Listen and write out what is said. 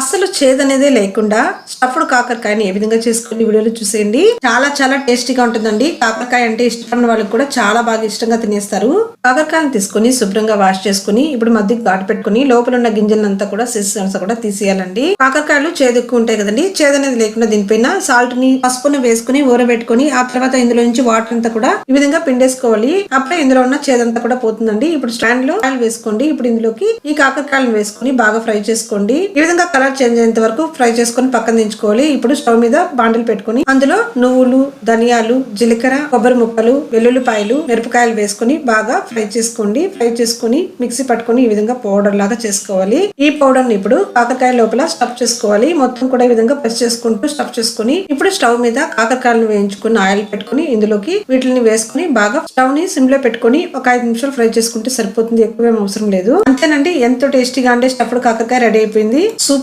అస్సలు చేదనేదే లేకుండా స్టఫ్డ్ కాకరకాయని ఏ విధంగా చేసుకుని వీడియోలో చూసేయండి. చాలా చాలా టేస్టీగా ఉంటుందండి. కాకరకాయ అంటే ఇష్టమైన వాళ్ళకి కూడా చాలా బాగా ఇష్టంగా తినేస్తారు. కాకరకాయని తీసుకుని శుభ్రంగా వాష్ చేసుకుని ఇప్పుడు మధ్యకి ఘాటు పెట్టుకుని లోపల ఉన్న గింజలంతా కూడా సిస్టమ్స్ కూడా తీసేయాలండి. కాకరకాయలు చేదు ఎక్కువ ఉంటాయి కదండి, చేదు అనేది లేకుండా దీనిపైన సాల్ట్ ని పసుపుని వేసుకుని ఊరబెట్టుకుని ఆ తర్వాత ఇందులో నుంచి వాటర్ అంతా కూడా ఈ విధంగా పిండేసుకోవాలి. అప్పుడే ఇందులో ఉన్న చేదంతా కూడా పోతుందండి. ఇప్పుడు స్టాండ్ లో ఆయిల్ వేసుకోండి. ఇప్పుడు ఇందులోకి ఈ కాకరకాయలను వేసుకుని బాగా ఫ్రై చేసుకోండి. ఈ విధంగా కలర్ చేంజ్ అయ్యేంత వరకు ఫ్రై చేసుకుని పక్కన దించుకోవాలి. ఇప్పుడు స్టవ్ మీద బాండిల్ పెట్టుకుని అందులో నువ్వులు, ధనియాలు, జీలకర్ర, కొబ్బరి ముక్కలు, వెల్లుల్లిపాయలు, మిరపకాయలు వేసుకుని బాగా ఫ్రై చేసుకోండి. ఫ్రై చేసుకుని మిక్సీ పట్టుకుని ఈ విధంగా పౌడర్ లాగా చేసుకోవాలి. ఈ పౌడర్ ని ఇప్పుడు కాకరకాయ లోపల స్టఫ్ చేసుకోవాలి. మొత్తం కూడా ఈ విధంగా ప్రెస్ చేసుకుంటూ స్టఫ్ చేసుకుని ఇప్పుడు స్టవ్ మీద కాకరకాయలను వేయించుకుని ఆయిల్ పెట్టుకుని ఇందులోకి వీటిని వేసుకుని బాగా స్టవ్ ని సిమ్ లో పెట్టుకుని ఒక 5 నిమిషాలు ఫ్రై చేసుకుంటే సరిపోతుంది. ఎక్కువేం అవసరం లేదు. అంతేనండి, ఎంతో టేస్టీగా అంటే స్టఫ్డ్ కాకరకాయ రెడీ అయిపోయింది. సూపర్.